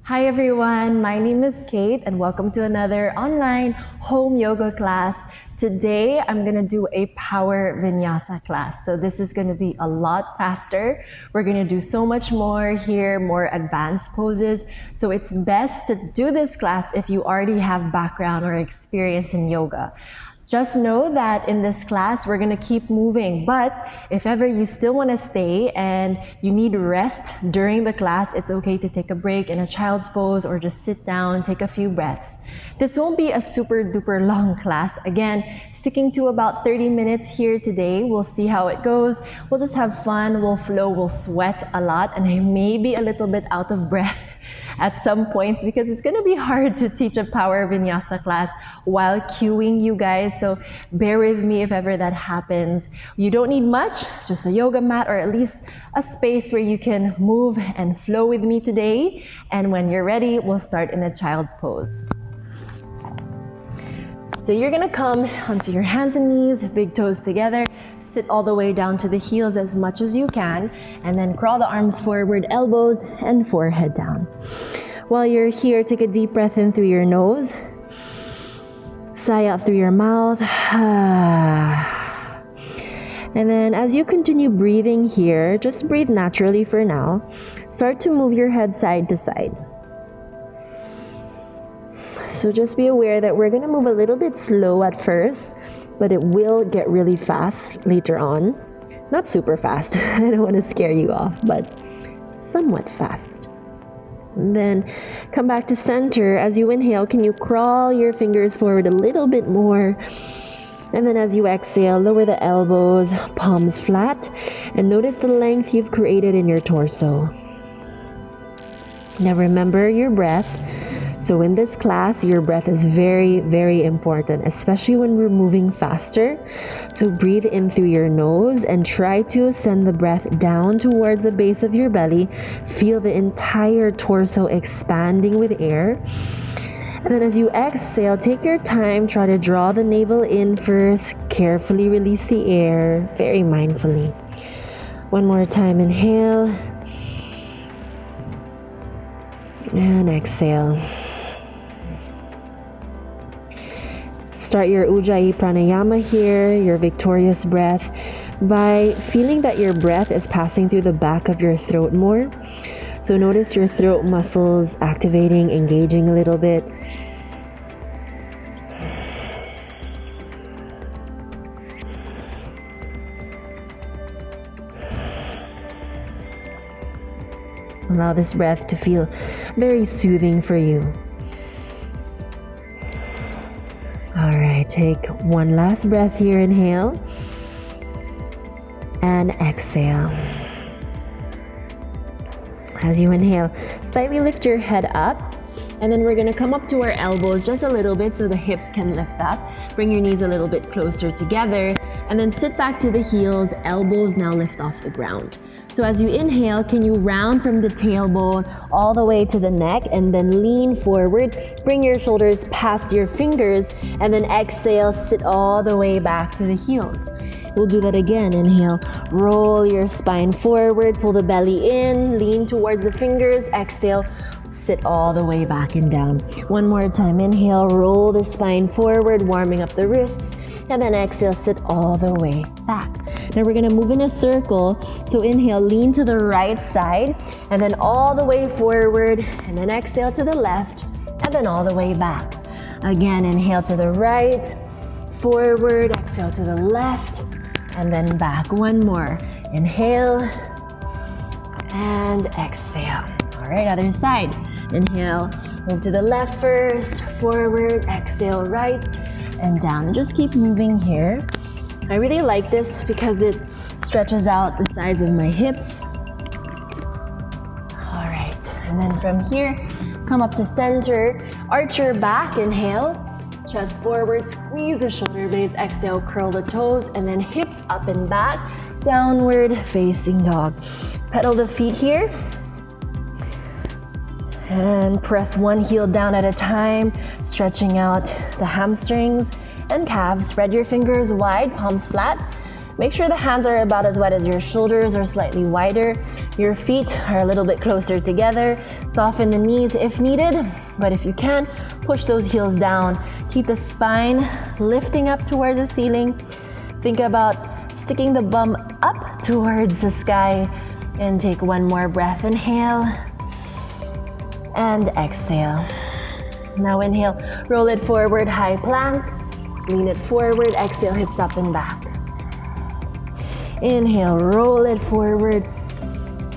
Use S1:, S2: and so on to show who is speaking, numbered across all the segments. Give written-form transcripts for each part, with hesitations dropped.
S1: Hi everyone, my name is Kate and welcome to another online home yoga class. Today I'm going to do a power vinyasa class. So this is going to be a lot faster. We're going to do so much more here, more advanced poses. So it's best to do this class if you already have background or experience in yoga. Just know that in this class, we're going to keep moving, but if ever you still want to stay and you need rest during the class, it's okay to take a break in a child's pose or just sit down, take a few breaths. This won't be a super duper long class. Again, sticking to about 30 minutes here today. We'll see how it goes. We'll just have fun, we'll flow, we'll sweat a lot, and I may be a little bit out of breath at some points because it's going to be hard to teach a power vinyasa class while cueing you guys. So bear with me if ever that happens. You don't need much, just a yoga mat or at least a space where you can move and flow with me today. And when you're ready, we'll start in a child's pose. So you're going to come onto your hands and knees, big toes together. Sit all the way down to the heels as much as you can, and then crawl the arms forward, elbows and forehead down. While you're here, take a deep breath in through your nose. Sigh out through your mouth. And then as you continue breathing here, just breathe naturally for now. Start to move your head side to side. So just be aware that we're going to move a little bit slow at first, but it will get really fast later on. Not super fast, I don't want to scare you off, but somewhat fast. And then come back to center. As you inhale, can you crawl your fingers forward a little bit more? And then as you exhale, lower the elbows, palms flat, and notice the length you've created in your torso. Now remember your breath. So in this class, your breath is very, very important, especially when we're moving faster. So breathe in through your nose and try to send the breath down towards the base of your belly. Feel the entire torso expanding with air. And then as you exhale, take your time, try to draw the navel in first, carefully release the air, very mindfully. One more time, inhale. And exhale. Start your Ujjayi Pranayama here, your victorious breath, by feeling that your breath is passing through the back of your throat more. So notice your throat muscles activating, engaging a little bit. Allow this breath to feel very soothing for you. All right, take one last breath here. Inhale and exhale. As you inhale, slightly lift your head up, and then we're going to come up to our elbows just a little bit so the hips can lift up. Bring your knees a little bit closer together, and then sit back to the heels, elbows now lift off the ground. So as you inhale, can you round from the tailbone all the way to the neck and then lean forward. Bring your shoulders past your fingers and then exhale, sit all the way back to the heels. We'll do that again. Inhale, roll your spine forward, pull the belly in, lean towards the fingers. Exhale, sit all the way back and down. One more time. Inhale, roll the spine forward, warming up the wrists. And then exhale, sit all the way back. Now we're gonna move in a circle. So inhale, lean to the right side, and then all the way forward, and then exhale to the left, and then all the way back. Again, inhale to the right, forward, exhale to the left, and then back. One more. Inhale, and exhale. All right, other side. Inhale, move to the left first, forward, exhale, right, and down. And just keep moving here. I really like this because it stretches out the sides of my hips. All right, and then from here, come up to center, arch your back, inhale, chest forward, squeeze the shoulder blades, exhale, curl the toes, and then hips up and back, downward facing dog. Pedal the feet here, and press one heel down at a time, stretching out the hamstrings and calves. Spread your fingers wide, palms flat. Make sure the hands are about as wide as your shoulders or slightly wider. Your feet are a little bit closer together. Soften the knees if needed, but if you can, push those heels down. Keep the spine lifting up towards the ceiling. Think about sticking the bum up towards the sky, and take one more breath. Inhale and exhale. Now inhale, roll it forward, high plank. Lean it forward, exhale, hips up and back. Inhale, roll it forward,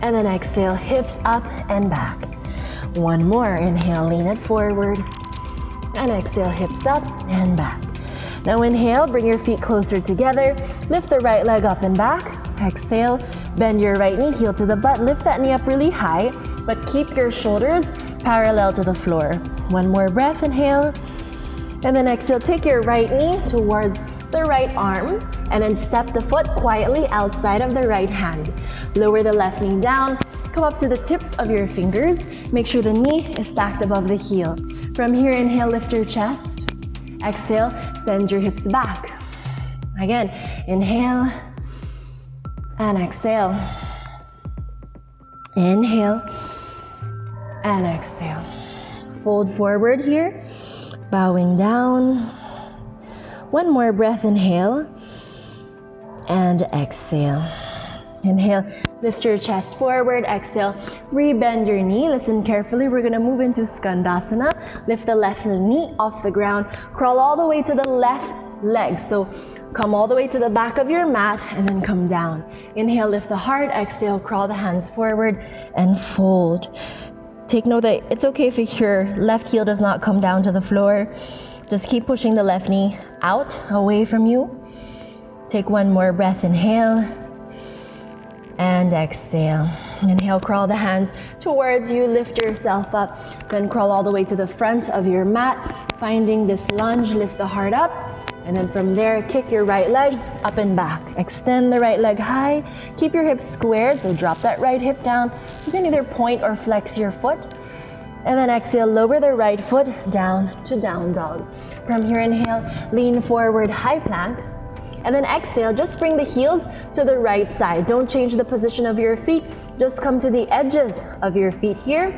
S1: and then exhale, hips up and back. One more, inhale, lean it forward, and exhale, hips up and back. Now inhale, bring your feet closer together, lift the right leg up and back. Exhale, bend your right knee, heel to the butt, lift that knee up really high, but keep your shoulders parallel to the floor. One more breath, inhale, and then exhale, take your right knee towards the right arm, and then step the foot quietly outside of the right hand. Lower the left knee down, come up to the tips of your fingers, make sure the knee is stacked above the heel. From here, inhale, lift your chest. Exhale, send your hips back. Again, inhale and exhale. Inhale and exhale. Fold forward here, bowing down. One more breath, inhale and exhale. Inhale, lift your chest forward, exhale, rebend your knee. Listen carefully, we're gonna move into Skandasana. Lift the left knee off the ground, crawl all the way to the left leg. So come all the way to the back of your mat and then come down. Inhale, lift the heart, exhale, crawl the hands forward and fold. Take note that it's okay if your left heel does not come down to the floor. Just keep pushing the left knee out, away from you. Take one more breath, inhale and exhale. Inhale, crawl the hands towards you, lift yourself up, then crawl all the way to the front of your mat. Finding this lunge, lift the heart up, and then from there, kick your right leg up and back. Extend the right leg high, keep your hips squared, so drop that right hip down. You can either point or flex your foot. And then exhale, lower the right foot down to down dog. From here, inhale, lean forward, high plank. And then exhale, just bring the heels to the right side. Don't change the position of your feet. Just come to the edges of your feet here.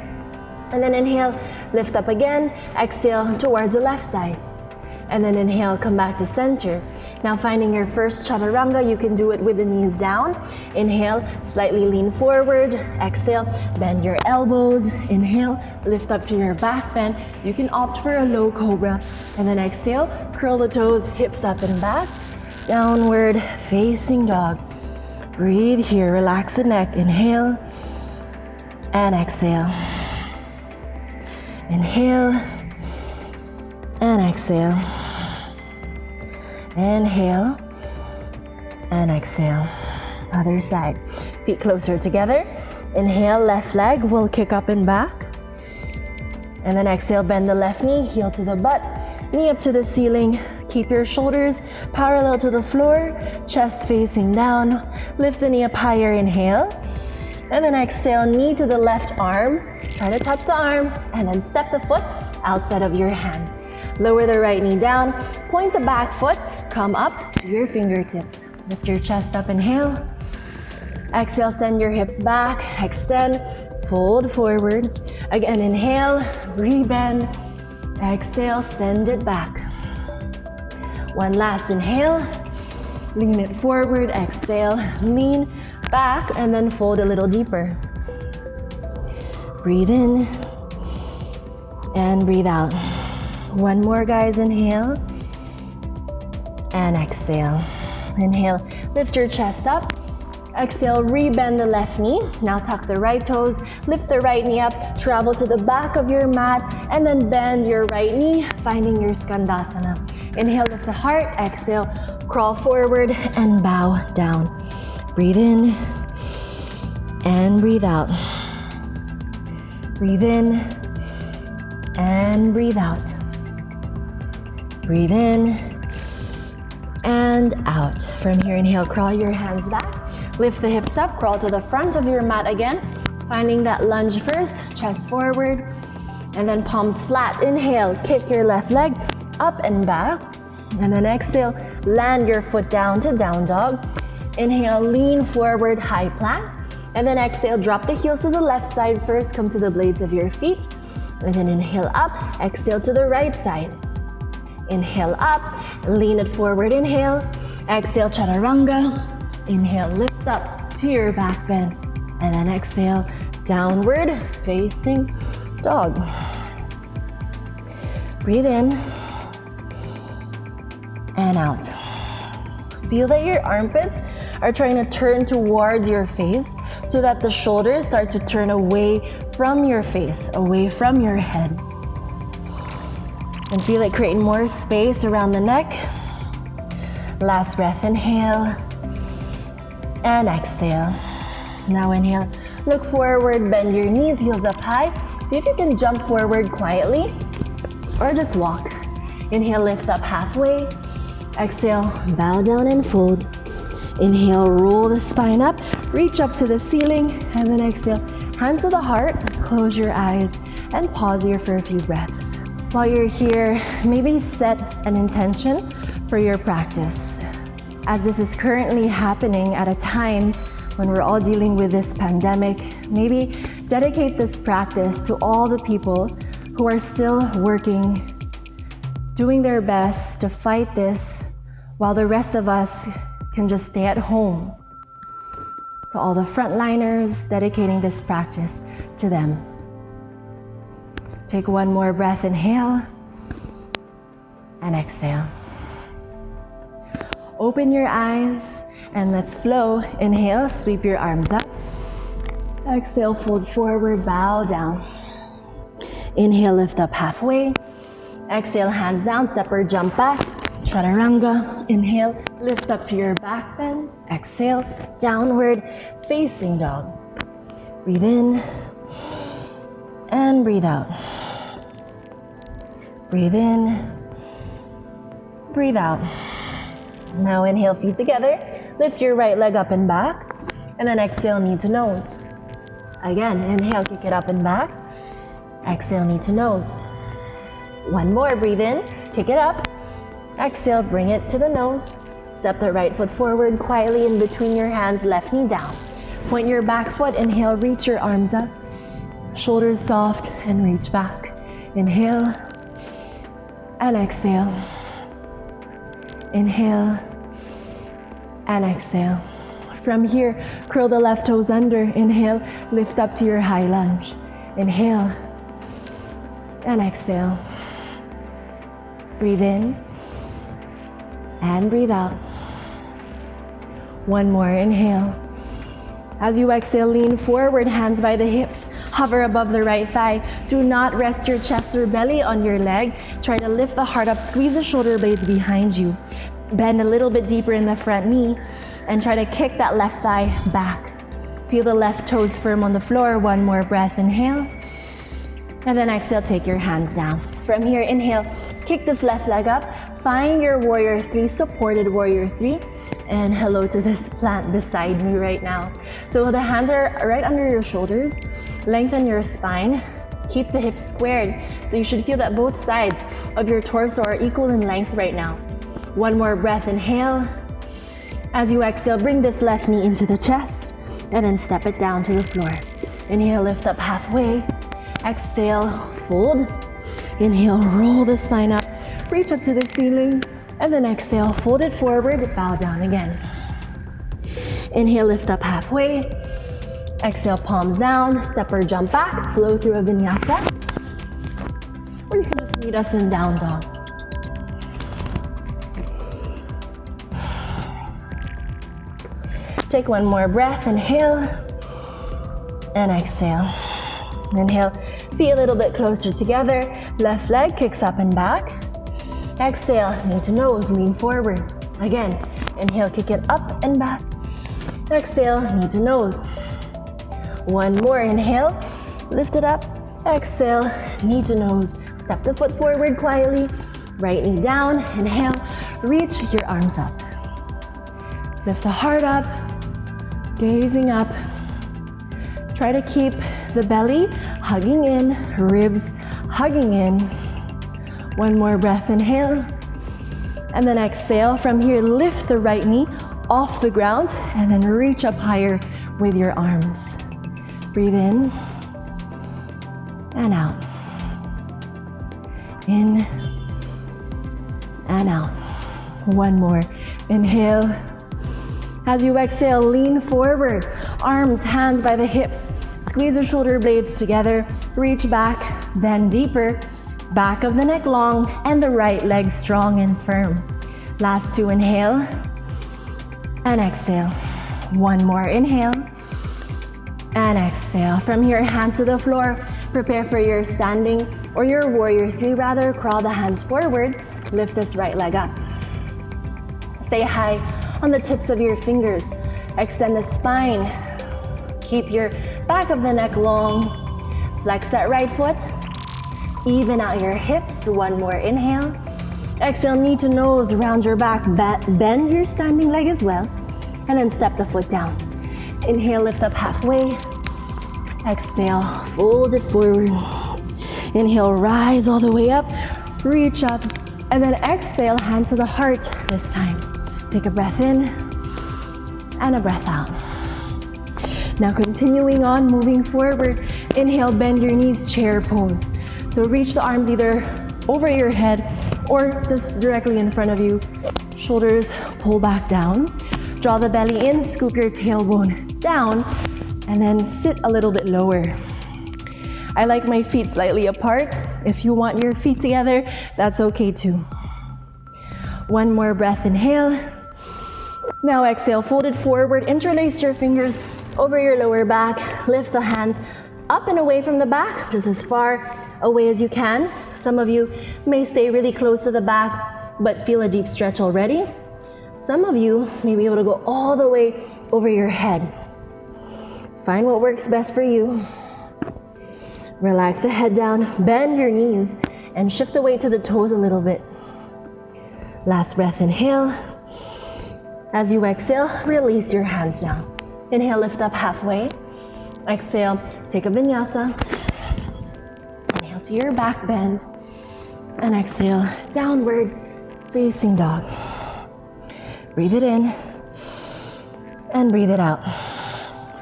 S1: And then inhale, lift up again. Exhale towards the left side. And then inhale, come back to center. Now finding your first chaturanga, you can do it with the knees down. Inhale, slightly lean forward. Exhale, bend your elbows. Inhale, lift up to your back bend. You can opt for a low cobra. And then exhale, curl the toes, hips up and back. Downward facing dog. Breathe here, relax the neck. Inhale and exhale. Inhale and exhale. Inhale and exhale. Other side. Feet closer together. Inhale, left leg will kick up and back. And then exhale, bend the left knee, heel to the butt, knee up to the ceiling. Keep your shoulders parallel to the floor, chest facing down. Lift the knee up higher, inhale. And then exhale, knee to the left arm. Try to touch the arm and then step the foot outside of your hand. Lower the right knee down, point the back foot, come up to your fingertips. Lift your chest up, inhale. Exhale, send your hips back, extend, fold forward. Again, inhale, rebend. Exhale, send it back. One last inhale, lean it forward, exhale, lean back, and then fold a little deeper. Breathe in and breathe out. One more, guys, inhale and exhale. Inhale, lift your chest up. Exhale, rebend the left knee. Now tuck the right toes, lift the right knee up, travel to the back of your mat, and then bend your right knee, finding your Skandasana. Inhale, lift the heart. Exhale, crawl forward and bow down. Breathe in and breathe out. Breathe in and breathe out. Breathe in and out. From here, inhale, crawl your hands back. Lift the hips up, crawl to the front of your mat again. Finding that lunge first, chest forward, and then palms flat. Inhale, kick your left leg up and back. And then exhale, land your foot down to down dog. Inhale, lean forward, high plank. And then exhale, drop the heels to the left side first, come to the blades of your feet. And then inhale up, exhale to the right side. Inhale up, lean it forward, inhale. Exhale, chaturanga. Inhale, lift up to your back bend. And then exhale, downward facing dog. Breathe in and out. Feel that your armpits are trying to turn towards your face so that the shoulders start to turn away from your face, away from your head. And feel it creating more space around the neck. Last breath, inhale and exhale. Now inhale, look forward, bend your knees, heels up high. See if you can jump forward quietly or just walk. Inhale, lift up halfway. Exhale, bow down and fold. Inhale, roll the spine up, reach up to the ceiling, and then exhale, hand to the heart, close your eyes, and pause here for a few breaths. While you're here, maybe set an intention for your practice. As this is currently happening at a time when we're all dealing with this pandemic, maybe dedicate this practice to all the people who are still working, doing their best to fight this while the rest of us can just stay at home. To all the frontliners, dedicating this practice to them. Take one more breath, inhale and exhale. Open your eyes and let's flow. Inhale, sweep your arms up. Exhale, fold forward, bow down. Inhale, lift up halfway. Exhale, hands down, step or jump back. Chaturanga. Inhale, lift up to your back bend. Exhale, downward facing dog. Breathe in and breathe out. Breathe in, breathe out. Now inhale, feet together. Lift your right leg up and back. And then exhale, knee to nose. Again, inhale, kick it up and back. Exhale, knee to nose. One more, breathe in, kick it up. Exhale, bring it to the nose. Step the right foot forward quietly in between your hands, left knee down. Point your back foot, inhale, reach your arms up. Shoulders soft and reach back. Inhale and exhale. Inhale and exhale. From here, curl the left toes under. Inhale, lift up to your high lunge. Inhale and exhale. Breathe in and breathe out. One more, inhale. As you exhale, lean forward, hands by the hips. Hover above the right thigh. Do not rest your chest or belly on your leg. Try to lift the heart up, squeeze the shoulder blades behind you. Bend a little bit deeper in the front knee and try to kick that left thigh back. Feel the left toes firm on the floor. One more breath, inhale. And then exhale, take your hands down. From here, inhale, kick this left leg up. Find your warrior three, supported warrior three. And hello to this plant beside me right now. So the hands are right under your shoulders. Lengthen your spine. Keep the hips squared. So you should feel that both sides of your torso are equal in length right now. One more breath, inhale. As you exhale, bring this left knee into the chest and then step it down to the floor. Inhale, lift up halfway. Exhale, fold. Inhale, roll the spine up. Reach up to the ceiling. And then exhale, fold it forward, bow down again. Inhale, lift up halfway. Exhale, palms down, step or jump back, flow through a vinyasa. Or you can just meet us in down dog. Take one more breath, inhale and exhale. Inhale, feet a little bit closer together. Left leg kicks up and back. Exhale, knee to nose, lean forward. Again, inhale, kick it up and back. Exhale, knee to nose. One more, inhale, lift it up. Exhale, knee to nose. Step the foot forward quietly. Right knee down, inhale, reach your arms up. Lift the heart up, gazing up. Try to keep the belly hugging in, ribs hugging in. One more breath, inhale. And then exhale. From here, lift the right knee off the ground, and then reach up higher with your arms. Breathe in and out. In and out. One more. Inhale. As you exhale, lean forward. Arms, hands by the hips. Squeeze the shoulder blades together. Reach back, bend deeper. Back of the neck long and the right leg strong and firm. Last two, inhale and exhale. One more, inhale and exhale. From here, hands to the floor. Prepare for your standing or your warrior three rather. Crawl the hands forward. Lift this right leg up. Stay high on the tips of your fingers. Extend the spine. Keep your back of the neck long. Flex that right foot. Even out your hips. One more, inhale. Exhale, knee to nose, round your back. Bend your standing leg as well. And then step the foot down. Inhale, lift up halfway. Exhale, fold it forward. Inhale, rise all the way up. Reach up. And then exhale, hand to the heart this time. Take a breath in and a breath out. Now continuing on, moving forward. Inhale, bend your knees, chair pose. So reach the arms either over your head or just directly in front of you. Shoulders pull back down. Draw the belly in, scoop your tailbone down, and then sit a little bit lower. I like my feet slightly apart. If you want your feet together, that's okay too. One more breath, inhale. Now exhale, fold it forward, interlace your fingers over your lower back. Lift the hands up and away from the back, just as far away as you can. Some of you may stay really close to the back, but feel a deep stretch already. Some of you may be able to go all the way over your head. Find what works best for you. Relax the head down, bend your knees, and shift the weight to the toes a little bit. Last breath, inhale. As you exhale, release your hands down. Inhale, lift up halfway. Exhale, take a vinyasa. Inhale to your back bend. And exhale, downward facing dog. Breathe it in and breathe it out.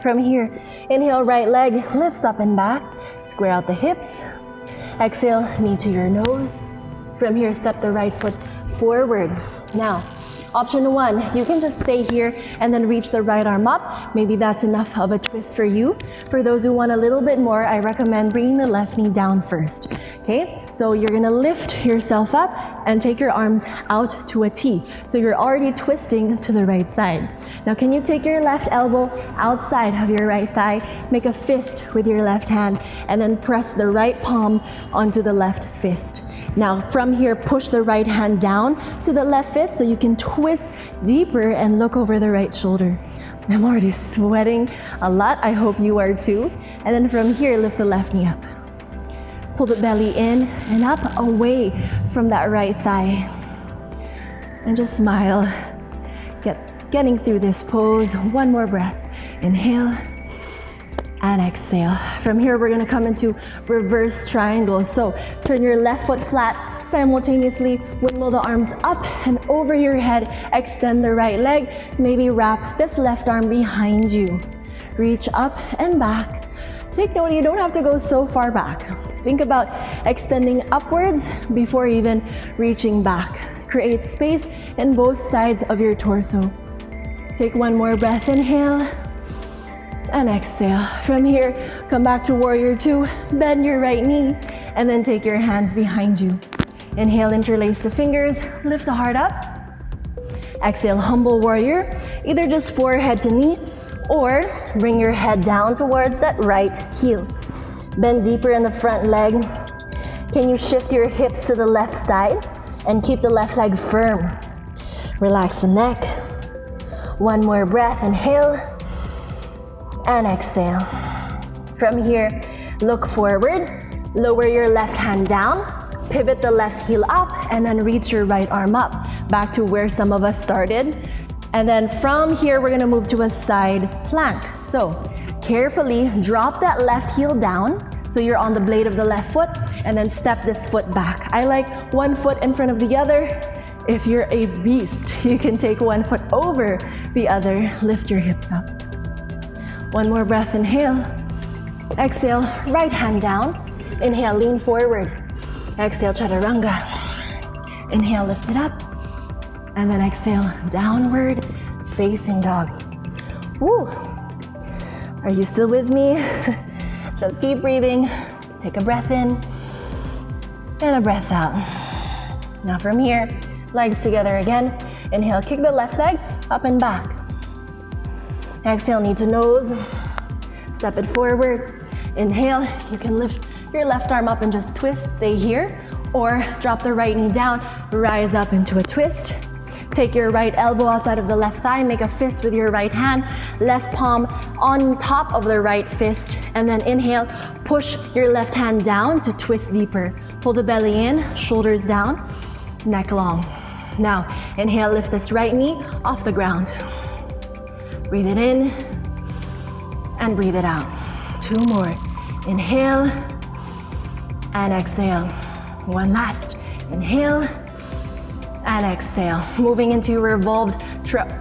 S1: From here, inhale, right leg lifts up and back. Square out the hips. Exhale, knee to your nose. From here, step the right foot forward. Now, option one, you can just stay here and then reach the right arm up. Maybe that's enough of a twist for you. For those who want a little bit more, I recommend bringing the left knee down first. Okay, so you're gonna lift yourself up and take your arms out to a T. So you're already twisting to the right side. Now can you take your left elbow outside of your right thigh, make a fist with your left hand, and then press the right palm onto the left fist. Now from here, push the right hand down to the left fist so you can twist deeper and look over the right shoulder. I'm already sweating a lot. I hope you are too. And then from here, lift the left knee up. Pull the belly in and up, away from that right thigh. And just smile. Getting through this pose. One more breath. Inhale and exhale. From here, we're gonna come into reverse triangle. So turn your left foot flat, simultaneously windmill the arms up and over your head. Extend the right leg. Maybe wrap this left arm behind you. Reach up and back. Take note, you don't have to go so far back. Think about extending upwards before even reaching back. Create space in both sides of your torso. Take one more breath, inhale and exhale. From here, come back to warrior two, bend your right knee, and then take your hands behind you. Inhale, interlace the fingers, lift the heart up. Exhale, humble warrior, either just forehead to knee, or bring your head down towards that right heel. Bend deeper in the front leg. Can you shift your hips to the left side and keep the left leg firm? Relax the neck. One more breath, inhale and exhale. From here, look forward, lower your left hand down, pivot the left heel up, and then reach your right arm up, back to where some of us started. And then from here, we're gonna move to a side plank. So carefully drop that left heel down so you're on the blade of the left foot, and then step this foot back. I like one foot in front of the other, If you're a beast, you can take one foot over the other. Lift your hips up. One more breath, inhale. Exhale, right hand down. Inhale, lean forward. Exhale, chaturanga. Inhale, lift it up. And then exhale, downward facing dog. Woo! Are you still with me? Just keep breathing. Take a breath in and a breath out. Now from here, legs together again. Inhale, kick the left leg up and back. Exhale, knee to nose. Step it forward. Inhale, you can lift your left arm up and just twist, stay here. Or drop the right knee down, rise up into a twist. Take your right elbow outside of the left thigh, make a fist with your right hand, left palm on top of the right fist, and then inhale, push your left hand down to twist deeper. Pull the belly in, shoulders down, neck long. Now, inhale, lift this right knee off the ground. Breathe it in, and breathe it out. Two more. Inhale, and exhale. One last. Inhale, and exhale. Moving into revolved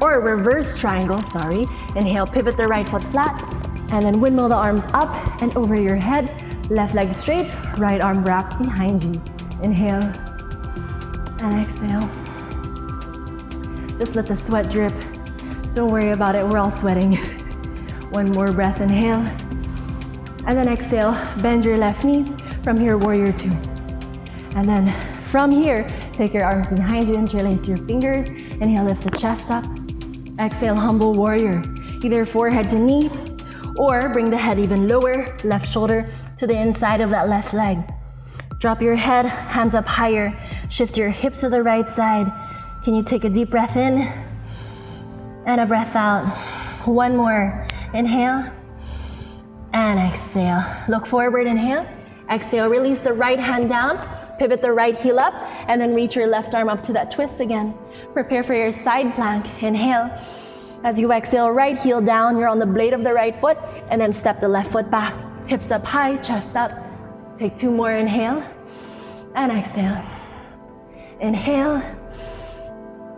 S1: or reverse triangle, sorry. Inhale, pivot the right foot flat, and then windmill the arms up and over your head. Left leg straight, right arm wraps behind you. Inhale, and exhale. Just let the sweat drip. Don't worry about it, we're all sweating. One more breath, inhale. And then exhale, bend your left knee. From here, warrior two. And then from here, take your arms behind you, interlace your fingers. Inhale, lift the chest up. Exhale, humble warrior. Either forehead to knee, or bring the head even lower, left shoulder to the inside of that left leg. Drop your head, hands up higher. Shift your hips to the right side. Can you take a deep breath in? And a breath out. One more. Inhale. And exhale. Look forward, inhale. Exhale, release the right hand down. Pivot the right heel up. And then reach your left arm up to that twist again. Prepare for your side plank. Inhale. As you exhale, right heel down. You're on the blade of the right foot. And then step the left foot back. Hips up high, chest up. Take two more. Inhale. And exhale. Inhale.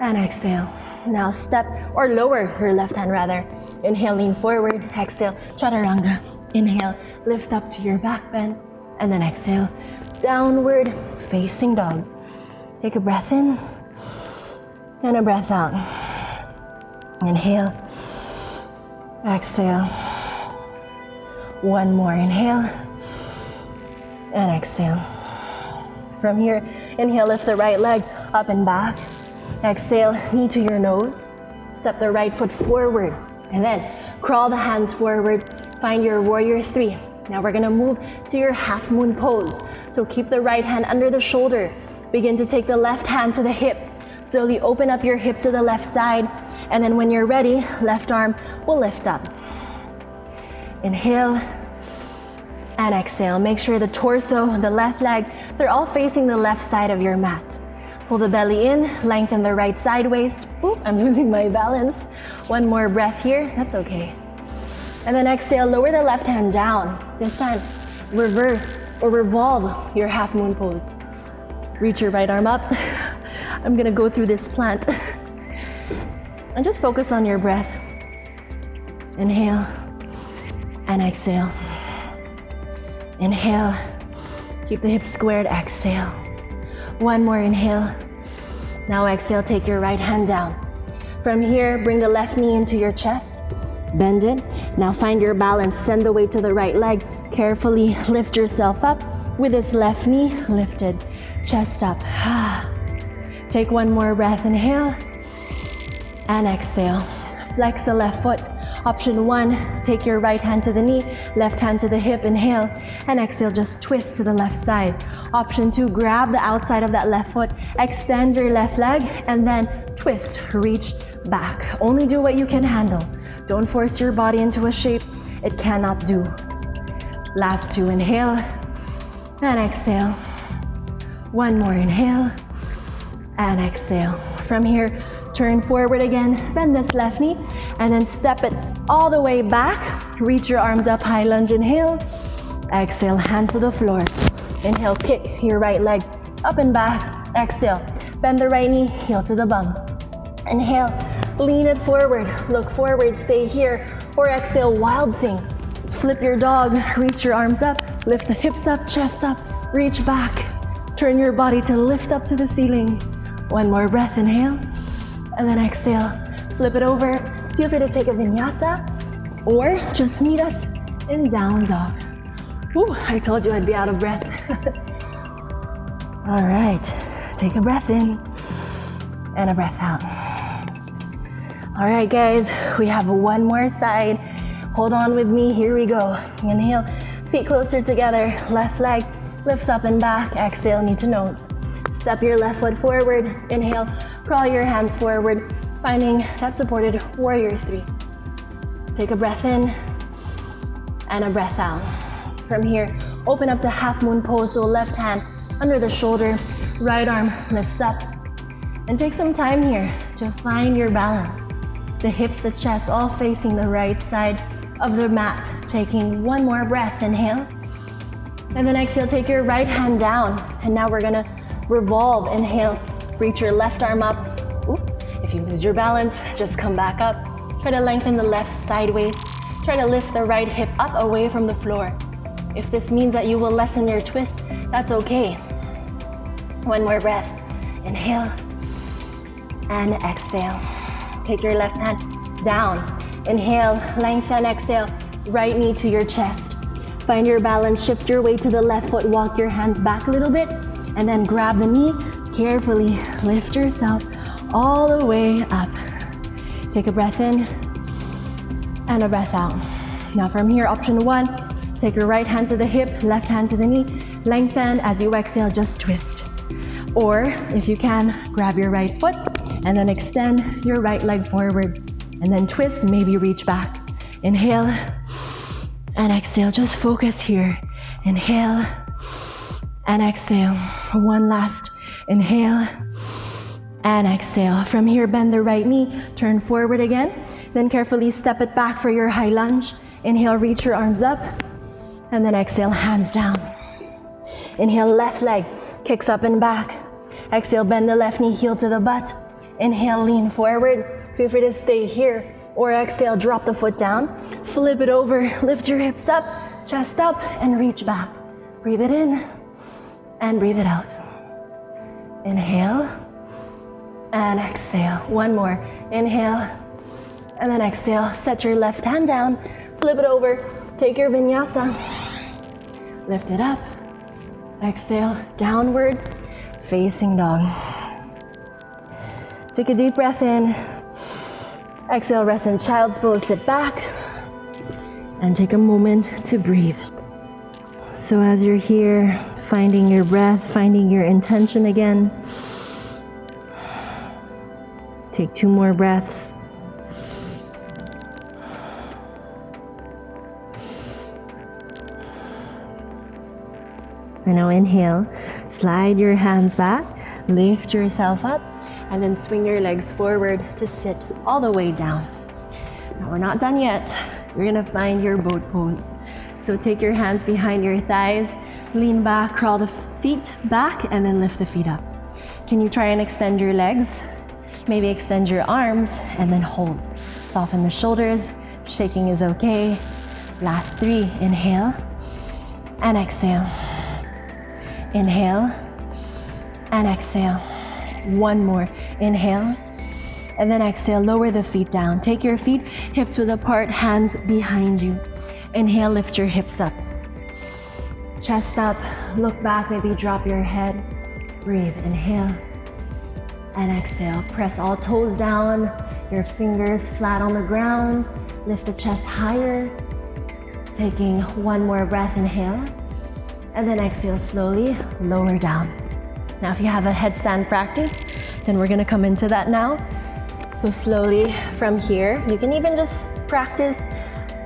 S1: And exhale. Now step or lower your left hand rather. Inhale, lean forward. Exhale, chaturanga. Inhale, lift up to your back bend. And then exhale, downward facing dog. Take a breath in and a breath out. Inhale. Exhale. One more. Inhale. And exhale. From here, inhale, lift the right leg up and back. Exhale, knee to your nose. Step the right foot forward. And then crawl the hands forward. Find your warrior three. Now we're gonna move to your half moon pose. So keep the right hand under the shoulder. Begin to take the left hand to the hip. Slowly open up your hips to the left side. And then when you're ready, left arm will lift up. Inhale and exhale. Make sure the torso, the left leg, they're all facing the left side of your mat. Pull the belly in, lengthen the right side waist. Ooh, I'm losing my balance. One more breath here, that's okay. And then exhale, lower the left hand down. This time, reverse or revolve your half moon pose. Reach your right arm up. I'm gonna go through this plant. And just focus on your breath. Inhale and exhale. Inhale, keep the hips squared, exhale. One more inhale. Now exhale, take your right hand down. From here, bring the left knee into your chest. Bend it. Now find your balance. Send the weight to the right leg. Carefully lift yourself up with this left knee lifted. Chest up. Take one more breath. Inhale and exhale. Flex the left foot. Option one, take your right hand to the knee, left hand to the hip. Inhale and exhale, just twist to the left side. Option two, grab the outside of that left foot, extend your left leg, and then twist, reach back. Only do what you can handle. Don't force your body into a shape it cannot do. Last two, inhale and exhale. One more, inhale and exhale. From here, turn forward again, bend this left knee, and then step it all the way back. Reach your arms up high, lunge, inhale. Exhale, hands to the floor. Inhale, kick your right leg up and back. Exhale,
S2: Bend the right knee, heel to the bum. Inhale, lean it forward, look forward, stay here. Or exhale, wild thing. Flip your dog, reach your arms up, lift the hips up, chest up, reach back. Turn your body to lift up to the ceiling. One more breath, inhale, and then exhale. Flip it over. Feel free to take a vinyasa or just meet us in down dog. Whew, I told you I'd be out of breath. All right, take a breath in and a breath out. All right, guys, we have one more side. Hold on with me, here we go. Inhale, feet closer together, left leg lifts up and back, exhale, knee to nose. Step your left foot forward, inhale, crawl your hands forward, finding that supported warrior three. Take a breath in and a breath out. From here, open up to half moon pose, so left hand under the shoulder, right arm lifts up. And take some time here to find your balance. The hips, the chest, all facing the right side of the mat. Taking one more breath, inhale. And then exhale, take your right hand down. And now we're gonna revolve, inhale. Reach your left arm up. Oop. If you lose your balance, just come back up. Try to lengthen the left sideways. Try to lift the right hip up away from the floor. If this means that you will lessen your twist, that's okay. One more breath. Inhale and exhale. Take your left hand down. Inhale, lengthen, exhale. Right knee to your chest. Find your balance, shift your weight to the left foot, walk your hands back a little bit, and then grab the knee. Carefully lift yourself all the way up. Take a breath in and a breath out. Now from here, option one, take your right hand to the hip, left hand to the knee, lengthen. As you exhale, just twist. Or if you can, grab your right foot and then extend your right leg forward and then twist, maybe reach back. Inhale and exhale, just focus here. Inhale and exhale. One last inhale and exhale. From here, bend the right knee, turn forward again, then carefully step it back for your high lunge. Inhale, reach your arms up, and then exhale, hands down. Inhale, left leg kicks up and back. Exhale, bend the left knee, heel to the butt. Inhale, lean forward. Feel free to stay here. Or exhale, drop the foot down. Flip it over, lift your hips up, chest up, and reach back. Breathe it in and breathe it out. Inhale and exhale. One more. Inhale and then exhale. Set your left hand down, flip it over, take your vinyasa, lift it up, exhale, downward facing dog. Take a deep breath in. Exhale, rest in child's pose, sit back, and take a moment to breathe. So as you're here, finding your breath, finding your intention again, take 2 more breaths. And now inhale, slide your hands back, lift yourself up, and then swing your legs forward to sit all the way down. Now we're not done yet. You're gonna find your boat pose. So take your hands behind your thighs, lean back, crawl the feet back, and then lift the feet up. Can you try and extend your legs? Maybe extend your arms and then hold. Soften the shoulders, shaking is okay. Last 3, inhale and exhale. Inhale and exhale. 1 more. Inhale and then exhale. Lower the feet down. Take your feet hips width apart, hands behind you. Inhale, lift your hips up. Chest up, look back, maybe drop your head. Breathe. Inhale and exhale. Press all toes down, your fingers flat on the ground. Lift the chest higher. Taking 1 more breath. Inhale and then exhale slowly, lower down. Now if you have a headstand practice, then we're gonna come into that now. So slowly from here, you can even just practice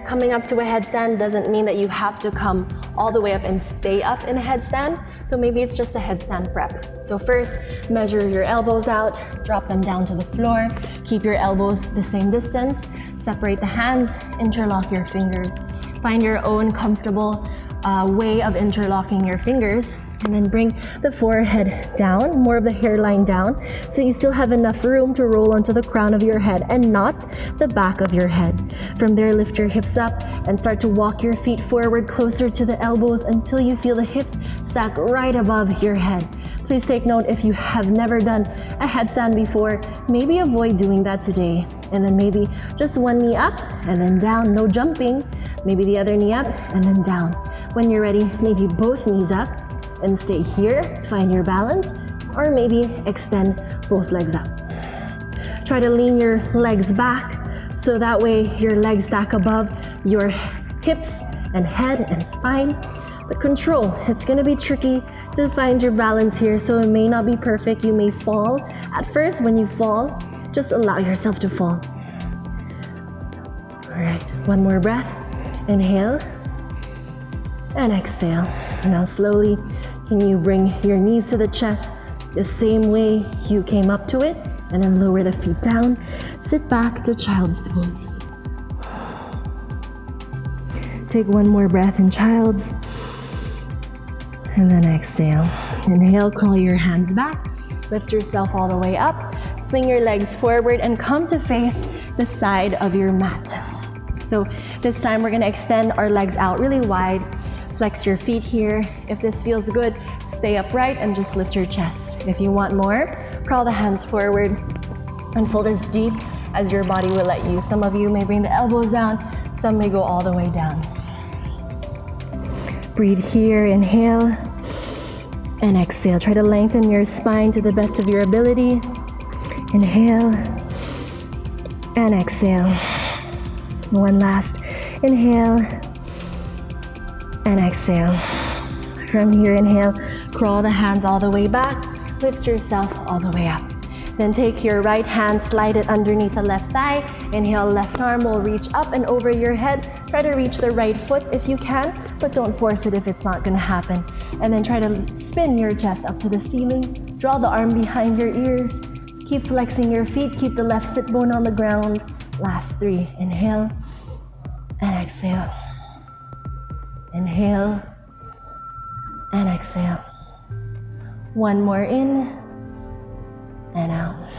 S2: coming up to a headstand. Doesn't mean that you have to come all the way up and stay up in a headstand. So maybe it's just a headstand prep. So first, measure your elbows out, drop them down to the floor. Keep your elbows the same distance. Separate the hands, interlock your fingers. Find your own comfortable way of interlocking your fingers. And then bring the forehead down, more of the hairline down, so you still have enough room to roll onto the crown of your head and not the back of your head. From there, lift your hips up and start to walk your feet forward closer to the elbows until you feel the hips stack right above your head. Please take note, if you have never done a headstand before, maybe avoid doing that today. And then maybe just one knee up and then down, no jumping. Maybe the other knee up and then down. When you're ready, maybe both knees up and stay here, find your balance, or maybe extend both legs up. Try to lean your legs back so that way your legs stack above your hips and head and spine. But control, it's gonna be tricky to find your balance here, so it may not be perfect. You may fall. At first, when you fall, just allow yourself to fall. All right, one more breath. Inhale and exhale. Now slowly, can you bring your knees to the chest the same way you came up to it, and then lower the feet down. Sit back to child's pose. Take one more breath in child's, and then exhale. Inhale, curl your hands back, lift yourself all the way up, swing your legs forward and come to face the side of your mat. So this time we're gonna extend our legs out really wide. Flex your feet here. If this feels good, stay upright and just lift your chest. If you want more, crawl the hands forward and fold as deep as your body will let you. Some of you may bring the elbows down, some may go all the way down. Breathe here, inhale and exhale. Try to lengthen your spine to the best of your ability. Inhale and exhale. One last inhale and exhale. From here, inhale, crawl the hands all the way back, lift yourself all the way up. Then take your right hand, slide it underneath the left thigh. Inhale, left arm will reach up and over your head. Try to reach the right foot if you can, but don't force it if it's not gonna happen. And then try to spin your chest up to the ceiling. Draw the arm behind your ears. Keep flexing your feet, keep the left sit bone on the ground. Last three, inhale and exhale. Inhale and exhale. One more in and out.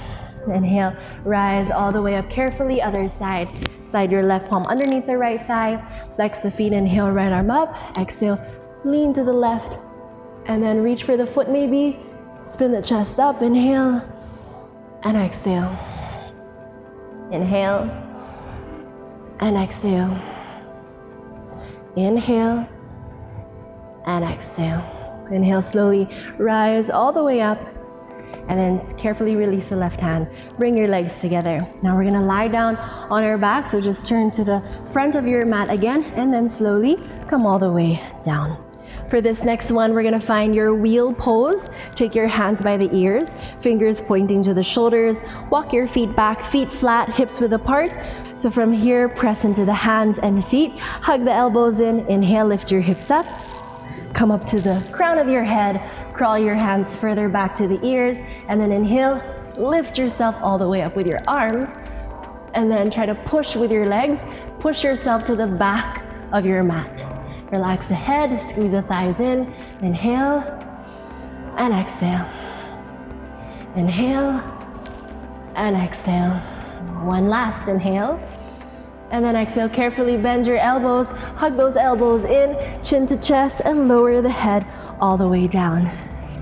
S2: Inhale, rise all the way up carefully, other side. Slide your left palm underneath the right thigh. Flex the feet, inhale, right arm up. Exhale, lean to the left. And then reach for the foot maybe. Spin the chest up, inhale and exhale. Inhale and exhale. Inhale and exhale. Inhale, slowly rise all the way up and then carefully release the left hand. Bring your legs together. Now we're gonna lie down on our back, so just turn to the front of your mat again and then slowly come all the way down. For this next one, we're gonna find your wheel pose. Take your hands by the ears, fingers pointing to the shoulders. Walk your feet back, feet flat, hips width apart. So from here, press into the hands and feet. Hug the elbows in. Inhale, lift your hips up. Come up to the crown of your head. Crawl your hands further back to the ears. And then inhale, lift yourself all the way up with your arms. And then try to push with your legs. Push yourself to the back of your mat. Relax the head, squeeze the thighs in. Inhale and exhale. Inhale and exhale. One last inhale. And then exhale, carefully bend your elbows. Hug those elbows in, chin to chest, and lower the head all the way down.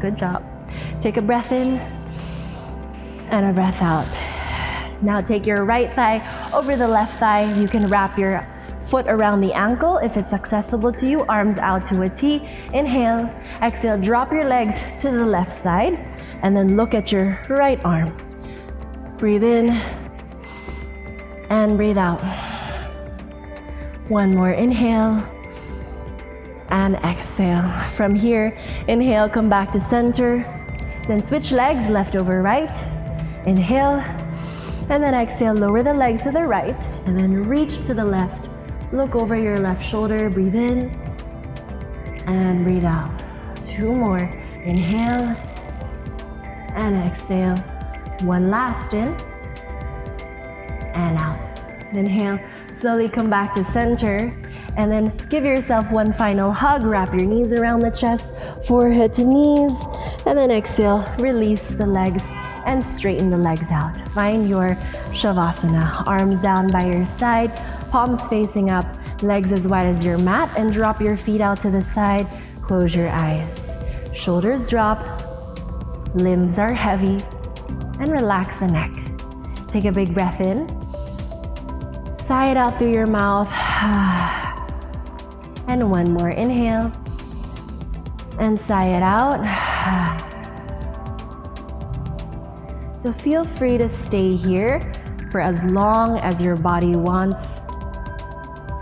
S2: Good job. Take a breath in and a breath out. Now take your right thigh over the left thigh. You can wrap your foot around the ankle if it's accessible to you, arms out to a T. Inhale, exhale, drop your legs to the left side, and then look at your right arm. Breathe in and breathe out. One more inhale and exhale. From here, inhale, come back to center, then switch legs, left over right. Inhale, and then exhale, lower the legs to the right, and then reach to the left. Look over your left shoulder, breathe in and breathe out. Two more, inhale and exhale. One last in and out. Inhale, slowly come back to center and then give yourself one final hug. Wrap your knees around the chest, forehead to knees, and then exhale, release the legs and straighten the legs out. Find your Savasana. Arms down by your side, palms facing up, legs as wide as your mat, and drop your feet out to the side. Close your eyes. Shoulders drop, limbs are heavy, and relax the neck. Take a big breath in. Sigh it out through your mouth. And one more inhale. And sigh it out. So feel free to stay here for as long as your body wants,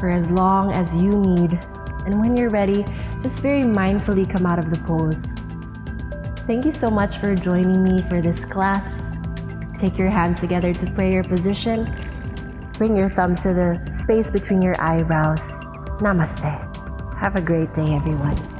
S2: for as long as you need. And when you're ready, just very mindfully come out of the pose. Thank you so much for joining me for this class. Take your hands together to prayer position. Bring your thumbs to the space between your eyebrows. Namaste. Have a great day, everyone.